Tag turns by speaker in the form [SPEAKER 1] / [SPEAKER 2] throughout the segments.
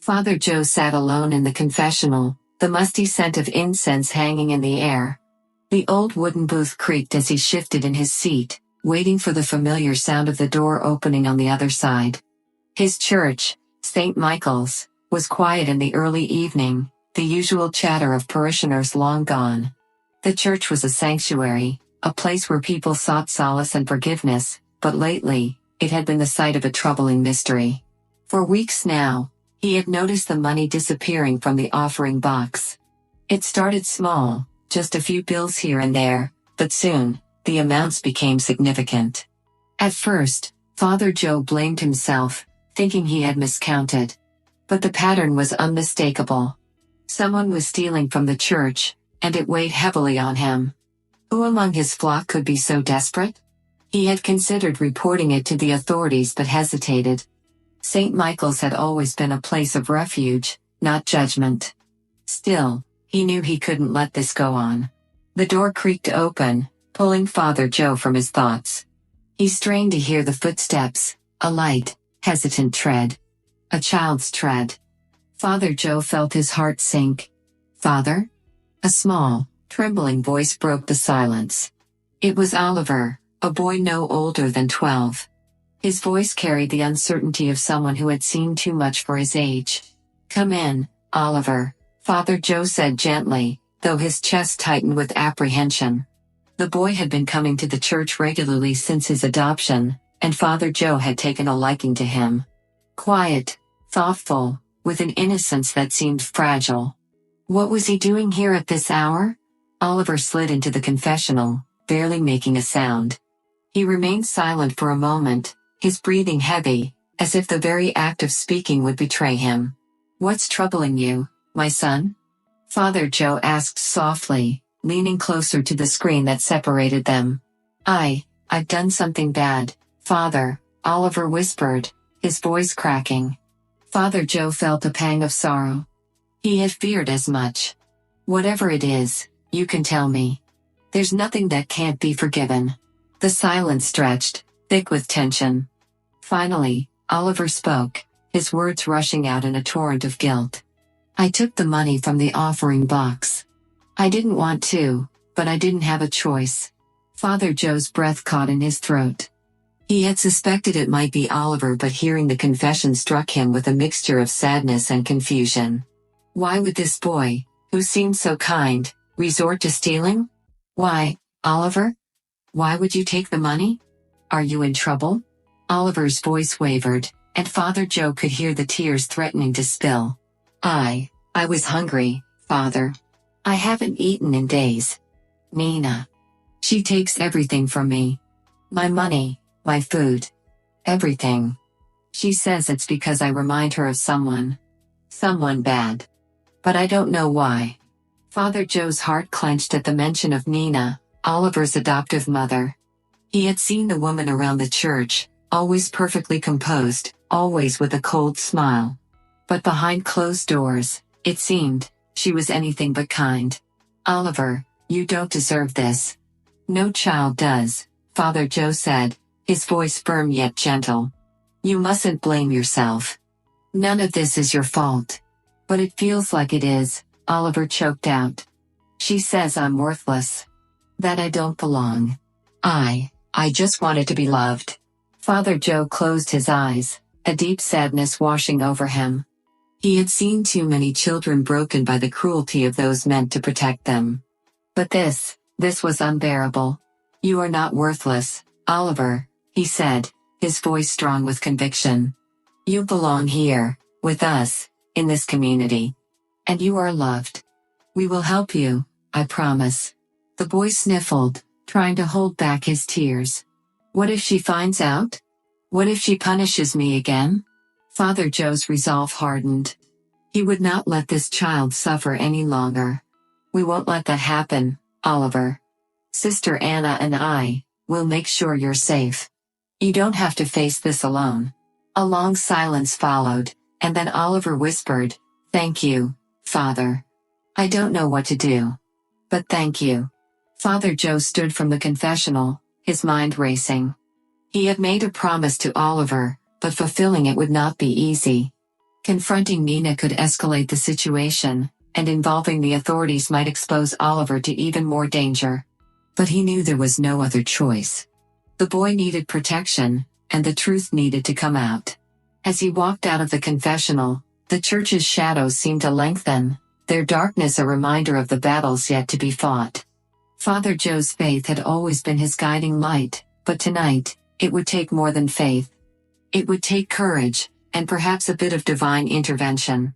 [SPEAKER 1] Father Joe sat alone in the confessional, the musty scent of incense hanging in the air. The old wooden booth creaked as he shifted in his seat, waiting for the familiar sound of the door opening on the other side. His church, St. Michael's, was quiet in the early evening, the usual chatter of parishioners long gone. The church was a sanctuary, a place where people sought solace and forgiveness, but lately, it had been the site of a troubling mystery. For weeks now, he had noticed the money disappearing from the offering box. It started small, just a few bills here and there, but soon, the amounts became significant. At first, Father Joe blamed himself, thinking he had miscounted. But the pattern was unmistakable. Someone was stealing from the church, and it weighed heavily on him. Who among his flock could be so desperate? He had considered reporting it to the authorities but hesitated. St. Michael's had always been a place of refuge, not judgment. Still, he knew he couldn't let this go on. The door creaked open, pulling Father Joe from his thoughts. He strained to hear the footsteps, a light, hesitant tread. A child's tread. Father Joe felt his heart sink. "Father?" A small, trembling voice broke the silence. It was Oliver, a boy no older than 12. His voice carried the uncertainty of someone who had seen too much for his age. "Come in, Oliver," Father Joe said gently, though his chest tightened with apprehension. The boy had been coming to the church regularly since his adoption, and Father Joe had taken a liking to him. Quiet, thoughtful, with an innocence that seemed fragile. What was he doing here at this hour? Oliver slid into the confessional, barely making a sound. He remained silent for a moment, his breathing heavy, as if the very act of speaking would betray him. "What's troubling you, my son?" Father Joe asked softly, leaning closer to the screen that separated them. I've done something bad, Father," Oliver whispered, his voice cracking. Father Joe felt a pang of sorrow. He had feared as much. "Whatever it is, you can tell me. There's nothing that can't be forgiven." The silence stretched, thick with tension. Finally, Oliver spoke, his words rushing out in a torrent of guilt. "I took the money from the offering box. I didn't want to, but I didn't have a choice." Father Joe's breath caught in his throat. He had suspected it might be Oliver, but hearing the confession struck him with a mixture of sadness and confusion. Why would this boy, who seemed so kind, resort to stealing? "Why, Oliver? Why would you take the money? Are you in trouble?" Oliver's voice wavered, and Father Joe could hear the tears threatening to spill. I was hungry, Father. I haven't eaten in days. Nina. She takes everything from me. My money, my food. Everything. She says it's because I remind her of someone. Someone bad. But I don't know why." Father Joe's heart clenched at the mention of Nina, Oliver's adoptive mother. He had seen the woman around the church, always perfectly composed, always with a cold smile. But behind closed doors, it seemed, she was anything but kind. "Oliver, you don't deserve this." "No child does," Father Joe said, his voice firm yet gentle. "You mustn't blame yourself. None of this is your fault." "But it feels like it is," Oliver choked out. "She says I'm worthless. That I don't belong. I just wanted to be loved." Father Joe closed his eyes, a deep sadness washing over him. He had seen too many children broken by the cruelty of those meant to protect them. But this was unbearable. "You are not worthless, Oliver," he said, his voice strong with conviction. "You belong here, with us, in this community. And you are loved. We will help you, I promise." The boy sniffled, trying to hold back his tears. "What if she finds out? What if she punishes me again?" Father Joe's resolve hardened. He would not let this child suffer any longer. "We won't let that happen, Oliver. Sister Anna and I will make sure you're safe. You don't have to face this alone." A long silence followed, and then Oliver whispered, "Thank you, Father. I don't know what to do. But thank you." Father Joe stood from the confessional, his mind racing. He had made a promise to Oliver, but fulfilling it would not be easy. Confronting Nina could escalate the situation, and involving the authorities might expose Oliver to even more danger. But he knew there was no other choice. The boy needed protection, and the truth needed to come out. As he walked out of the confessional, the church's shadows seemed to lengthen, their darkness a reminder of the battles yet to be fought. Father Joe's faith had always been his guiding light, but tonight, it would take more than faith. It would take courage, and perhaps a bit of divine intervention.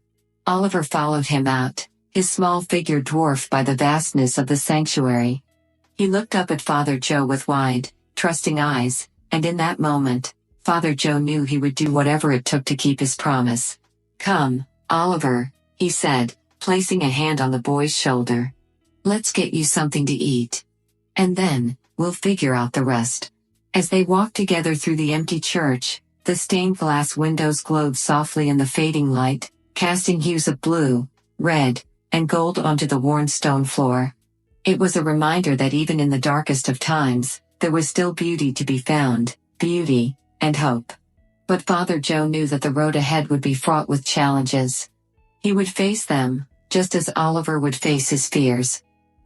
[SPEAKER 1] Oliver followed him out, his small figure dwarfed by the vastness of the sanctuary. He looked up at Father Joe with wide, trusting eyes, and in that moment, Father Joe knew he would do whatever it took to keep his promise. "Come, Oliver," he said, placing a hand on the boy's shoulder. "Let's get you something to eat. And then, we'll figure out the rest." As they walked together through the empty church, the stained glass windows glowed softly in the fading light, casting hues of blue, red, and gold onto the worn stone floor. It was a reminder that even in the darkest of times, there was still beauty to be found, beauty, and hope. But Father Joe knew that the road ahead would be fraught with challenges. He would face them, just as Oliver would face his fears.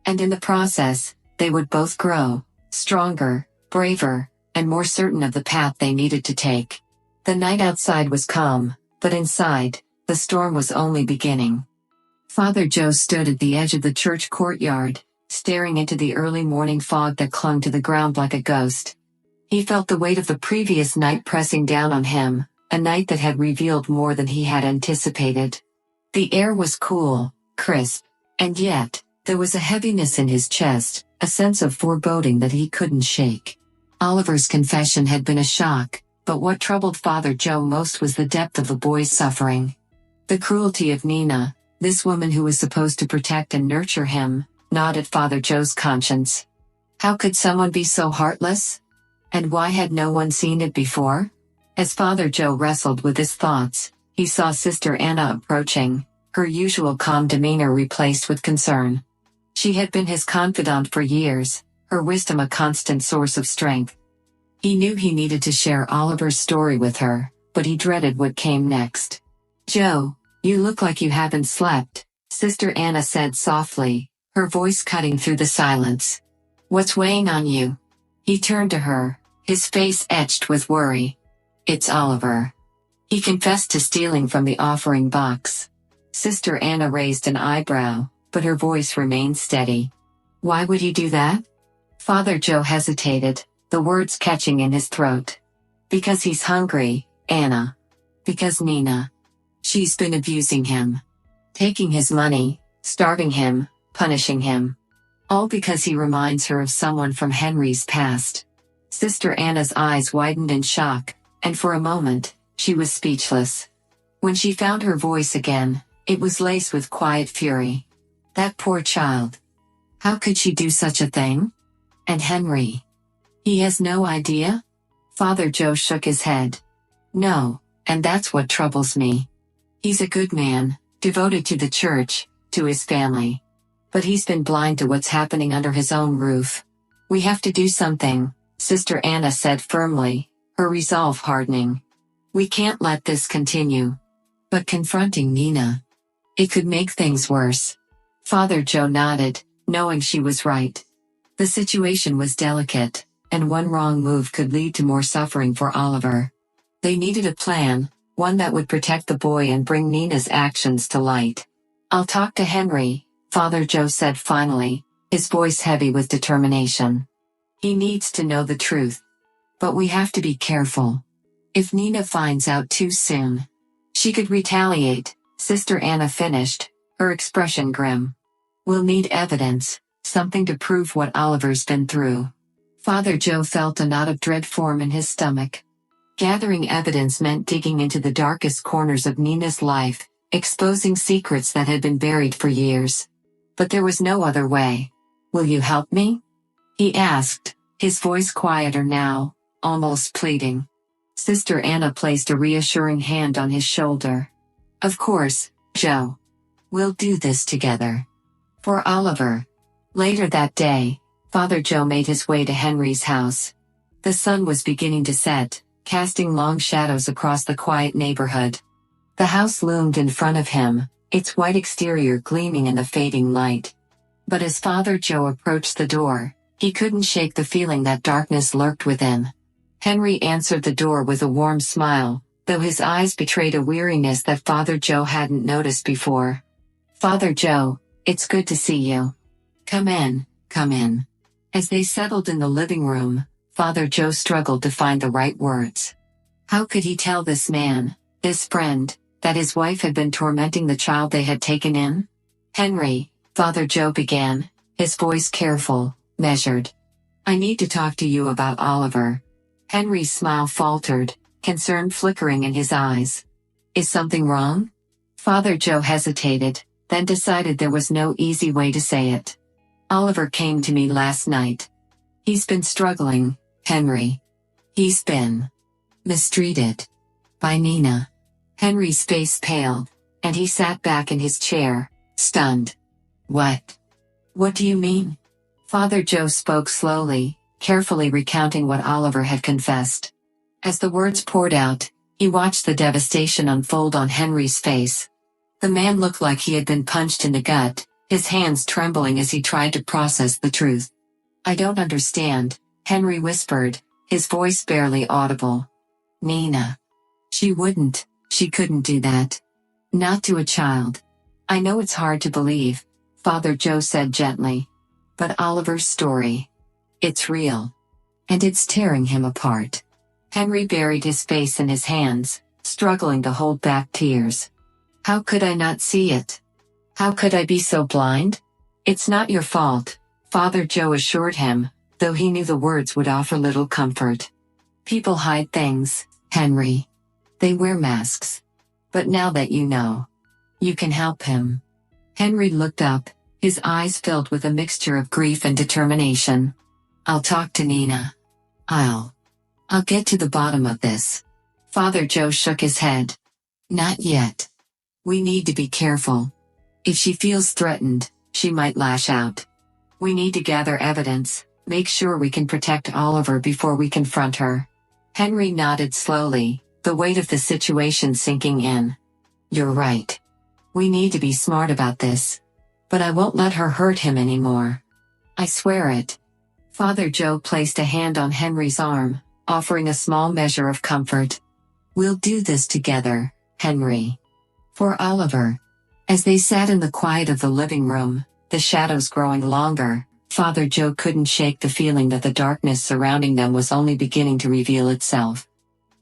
[SPEAKER 1] And in the process, they would both grow, stronger, braver, and more certain of the path they needed to take. The night outside was calm, but inside, the storm was only beginning. Father Joe stood at the edge of the church courtyard, staring into the early morning fog that clung to the ground like a ghost. He felt the weight of the previous night pressing down on him, a night that had revealed more than he had anticipated. The air was cool, crisp, and yet, there was a heaviness in his chest, a sense of foreboding that he couldn't shake. Oliver's confession had been a shock, but what troubled Father Joe most was the depth of the boy's suffering. The cruelty of Nina, this woman who was supposed to protect and nurture him, gnawed at Father Joe's conscience. How could someone be so heartless? And why had no one seen it before? As Father Joe wrestled with his thoughts, he saw Sister Anna approaching, her usual calm demeanor replaced with concern. She had been his confidant for years, her wisdom a constant source of strength. He knew he needed to share Oliver's story with her, but he dreaded what came next. "Joe, you look like you haven't slept," Sister Anna said softly, her voice cutting through the silence. "What's weighing on you?" He turned to her, his face etched with worry. "It's Oliver. He confessed to stealing from the offering box." Sister Anna raised an eyebrow, but her voice remained steady. "Why would he do that?" Father Joe hesitated, the words catching in his throat. "Because he's hungry, Anna. Because Nina. She's been abusing him. Taking his money, starving him, punishing him. All because he reminds her of someone from Henry's past." Sister Anna's eyes widened in shock, and for a moment, she was speechless. When she found her voice again, it was laced with quiet fury. That poor child. How could she do such a thing? And Henry? He has no idea? Father Joe shook his head. "No, and that's what troubles me. He's a good man, devoted to the church, to his family. But he's been blind to what's happening under his own roof. We have to do something," Sister Anna said firmly, her resolve hardening. "We can't let this continue." But confronting Nina, it could make things worse. Father Joe nodded, knowing she was right. The situation was delicate, and one wrong move could lead to more suffering for Oliver. They needed a plan, one that would protect the boy and bring Nina's actions to light. "I'll talk to Henry," Father Joe said finally, his voice heavy with determination. "He needs to know the truth. But we have to be careful. If Nina finds out too soon, she could retaliate," Sister Anna finished, her expression grim. "We'll need evidence, something to prove what Oliver's been through." Father Joe felt a knot of dread form in his stomach. Gathering evidence meant digging into the darkest corners of Nina's life, exposing secrets that had been buried for years. But there was no other way. "Will you help me?" he asked, his voice quieter now, almost pleading. Sister Anna placed a reassuring hand on his shoulder. "Of course, Joe. We'll do this together. For Oliver." Later that day, Father Joe made his way to Henry's house. The sun was beginning to set, casting long shadows across the quiet neighborhood. The house loomed in front of him, its white exterior gleaming in the fading light. But as Father Joe approached the door, he couldn't shake the feeling that darkness lurked within. Henry answered the door with a warm smile, though his eyes betrayed a weariness that Father Joe hadn't noticed before. "Father Joe, it's good to see you. Come in, come in." As they settled in the living room, Father Joe struggled to find the right words. How could he tell this man, this friend, that his wife had been tormenting the child they had taken in? "Henry," Father Joe began, his voice careful, measured. "I need to talk to you about Oliver." Henry's smile faltered, concern flickering in his eyes. "Is something wrong?" Father Joe hesitated, then decided there was no easy way to say it. "Oliver came to me last night. He's been struggling, Henry. He's been mistreated by Nina." Henry's face paled, and he sat back in his chair, stunned. "What? What do you mean?" Father Joe spoke slowly, carefully recounting what Oliver had confessed. As the words poured out, he watched the devastation unfold on Henry's face. The man looked like he had been punched in the gut, his hands trembling as he tried to process the truth. "I don't understand," Henry whispered, his voice barely audible. "Nina. She couldn't do that. Not to a child." "I know it's hard to believe," Father Joe said gently. "But Oliver's story. It's real. And it's tearing him apart." Henry buried his face in his hands, struggling to hold back tears. "How could I not see it? How could I be so blind?" "It's not your fault," Father Joe assured him, though he knew the words would offer little comfort. "People hide things, Henry. They wear masks. But now that you know, you can help him." Henry looked up, his eyes filled with a mixture of grief and determination. "I'll talk to Nina. I'll get to the bottom of this." Father Joe shook his head. "Not yet. We need to be careful. If she feels threatened, she might lash out. We need to gather evidence, make sure we can protect Oliver before we confront her." Henry nodded slowly, the weight of the situation sinking in. "You're right. We need to be smart about this. But I won't let her hurt him anymore. I swear it." Father Joe placed a hand on Henry's arm, offering a small measure of comfort. "We'll do this together, Henry. For Oliver." As they sat in the quiet of the living room, the shadows growing longer, Father Joe couldn't shake the feeling that the darkness surrounding them was only beginning to reveal itself.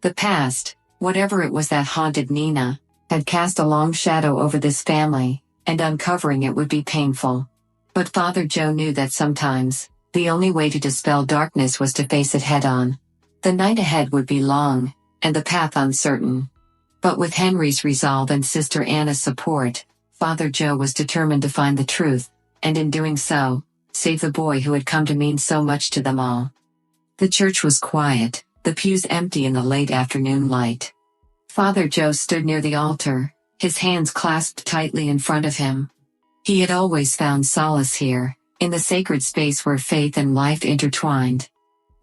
[SPEAKER 1] The past, whatever it was that haunted Nina, had cast a long shadow over this family, and uncovering it would be painful. But Father Joe knew that sometimes, the only way to dispel darkness was to face it head-on. The night ahead would be long, and the path uncertain. But with Henry's resolve and Sister Anna's support, Father Joe was determined to find the truth, and in doing so, save the boy who had come to mean so much to them all. The church was quiet, the pews empty in the late afternoon light. Father Joe stood near the altar, his hands clasped tightly in front of him. He had always found solace here, in the sacred space where faith and life intertwined.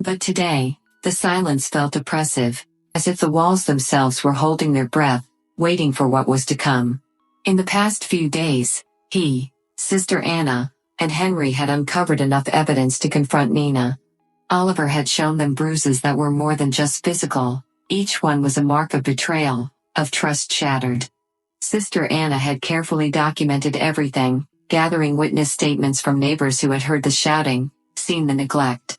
[SPEAKER 1] But today, the silence felt oppressive, as if the walls themselves were holding their breath, waiting for what was to come. In the past few days, he, Sister Anna, and Henry had uncovered enough evidence to confront Nina. Oliver had shown them bruises that were more than just physical. Each one was a mark of betrayal, of trust shattered. Sister Anna had carefully documented everything, gathering witness statements from neighbors who had heard the shouting, seen the neglect.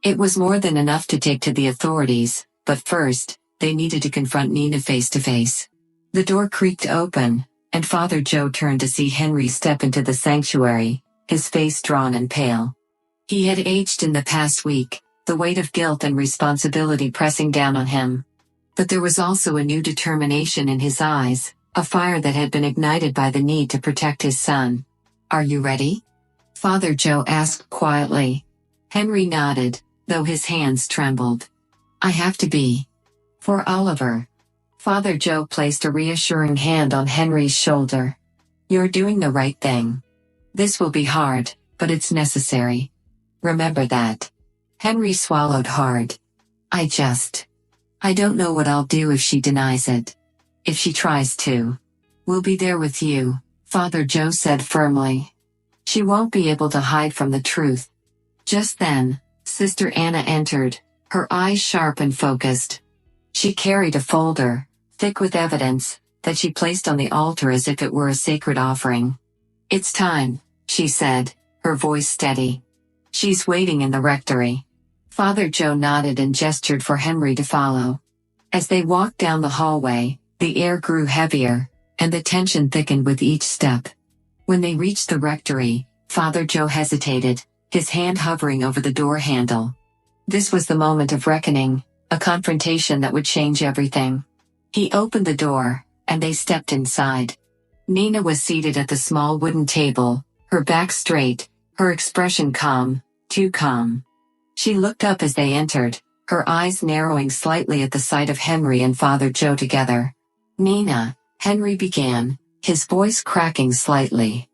[SPEAKER 1] It was more than enough to take to the authorities, but first, they needed to confront Nina face to face. The door creaked open, and Father Joe turned to see Henry step into the sanctuary, his face drawn and pale. He had aged in the past week, the weight of guilt and responsibility pressing down on him. But there was also a new determination in his eyes, a fire that had been ignited by the need to protect his son. "Are you ready?" Father Joe asked quietly. Henry nodded, though his hands trembled. "I have to be. For Oliver." Father Joe placed a reassuring hand on Henry's shoulder. "You're doing the right thing. This will be hard, but it's necessary. Remember that." Henry swallowed hard. I don't know what I'll do if she denies it. if she tries to. We'll be there with you, Father Joe said firmly. She won't be able to hide from the truth. Just then, Sister Anna entered, her eyes sharp and focused. She carried a folder, thick with evidence, that she placed on the altar as if it were a sacred offering. It's time, she said, her voice steady. She's waiting in the rectory. Father Joe nodded and gestured for Henry to follow. As they walked down the hallway, the air grew heavier, and the tension thickened with each step. When they reached the rectory, Father Joe hesitated, his hand hovering over the door handle. This was the moment of reckoning, a confrontation that would change everything. He opened the door, and they stepped inside. Nina was seated at the small wooden table, her back straight, her expression calm, too calm. She looked up as they entered, her eyes narrowing slightly at the sight of Henry and Father Joe together. "Nina," Henry began, his voice cracking slightly.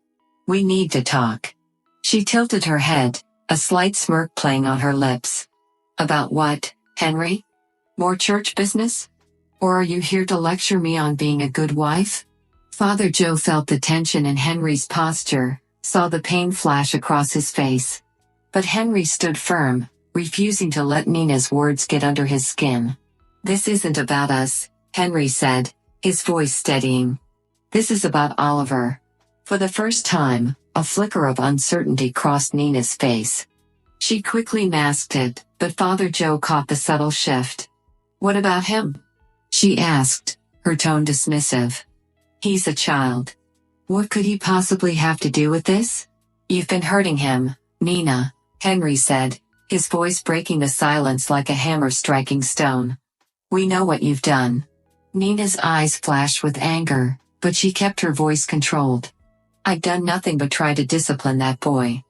[SPEAKER 1] "We need to talk." She tilted her head, a slight smirk playing on her lips. "About what, Henry? More church business? Or are you here to lecture me on being a good wife?" Father Joe felt the tension in Henry's posture, saw the pain flash across his face. But Henry stood firm, refusing to let Nina's words get under his skin. "This isn't about us," Henry said, his voice steadying. "This is about Oliver." For the first time, a flicker of uncertainty crossed Nina's face. She quickly masked it, but Father Joe caught the subtle shift. "What about him?" she asked, her tone dismissive. "He's a child. What could he possibly have to do with this?" "You've been hurting him, Nina," Henry said, his voice breaking the silence like a hammer striking stone. "We know what you've done." Nina's eyes flashed with anger, but she kept her voice controlled. "I've done nothing but try to discipline that boy.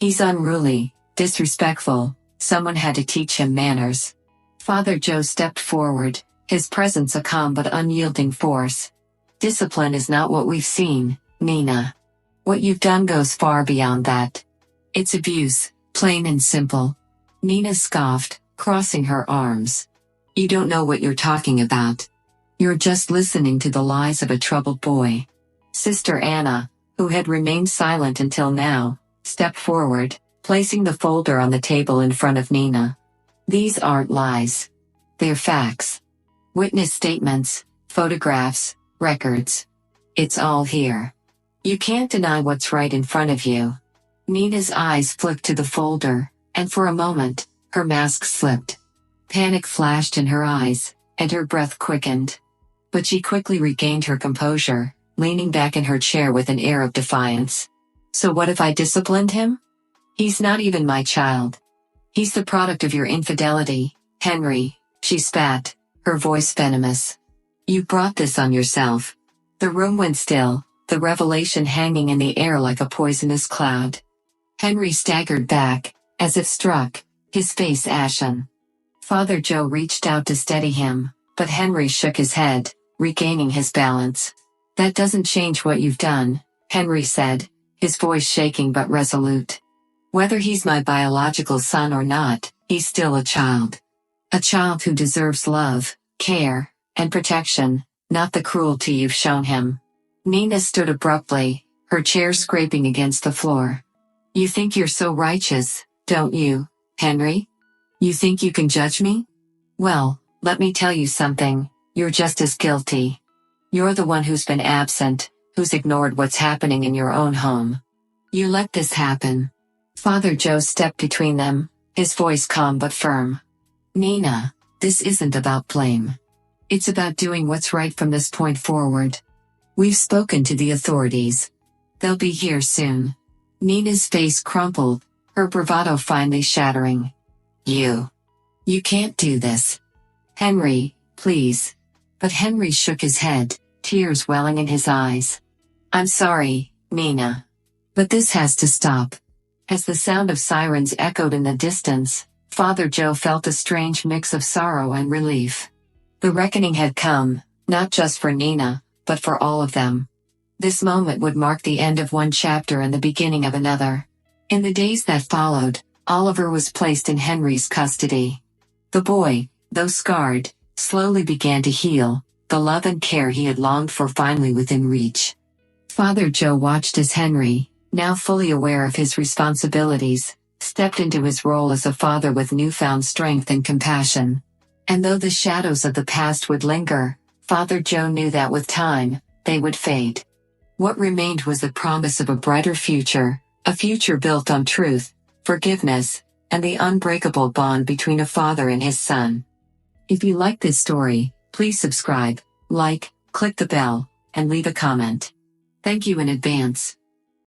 [SPEAKER 1] He's unruly, disrespectful, someone had to teach him manners." Father Joe stepped forward, his presence a calm but unyielding force. "Discipline is not what we've seen, Nina. What you've done goes far beyond that. It's abuse, plain and simple." Nina scoffed, crossing her arms. "You don't know what you're talking about. You're just listening to the lies of a troubled boy." Sister Anna, who had remained silent until now, stepped forward, placing the folder on the table in front of Nina. "These aren't lies. They're facts. Witness statements, photographs, records. It's all here. You can't deny what's right in front of you." Nina's eyes flicked to the folder, and for a moment, her mask slipped. Panic flashed in her eyes, and her breath quickened. But she quickly regained her composure, leaning back in her chair with an air of defiance. "So what if I disciplined him? He's not even my child. He's the product of your infidelity, Henry," she spat, her voice venomous. "You brought this on yourself." The room went still, the revelation hanging in the air like a poisonous cloud. Henry staggered back, as if struck, his face ashen. Father Joe reached out to steady him, but Henry shook his head, regaining his balance. "That doesn't change what you've done," Henry said, his voice shaking but resolute. "Whether he's my biological son or not, he's still a child. A child who deserves love, care, and protection, not the cruelty you've shown him." Nina stood abruptly, her chair scraping against the floor. "You think you're so righteous, don't you, Henry? You think you can judge me? Well, let me tell you something, you're just as guilty. You're the one who's been absent, who's ignored what's happening in your own home. You let this happen." Father Joe stepped between them, his voice calm but firm. "Nina, this isn't about blame. It's about doing what's right from this point forward. We've spoken to the authorities. They'll be here soon." Nina's face crumpled, her bravado finally shattering. You can't do this. Henry, please." But Henry shook his head, tears welling in his eyes. "I'm sorry, Nina. But this has to stop." As the sound of sirens echoed in the distance, Father Joe felt a strange mix of sorrow and relief. The reckoning had come, not just for Nina, but for all of them. This moment would mark the end of one chapter and the beginning of another. In the days that followed, Oliver was placed in Henry's custody. The boy, though scarred, slowly began to heal, the love and care he had longed for finally within reach. Father Joe watched as Henry, now fully aware of his responsibilities, stepped into his role as a father with newfound strength and compassion. And though the shadows of the past would linger, Father Joe knew that with time, they would fade. What remained was the promise of a brighter future, a future built on truth, forgiveness, and the unbreakable bond between a father and his son. If you like this story, please subscribe, like, click the bell, and leave a comment. Thank you in advance.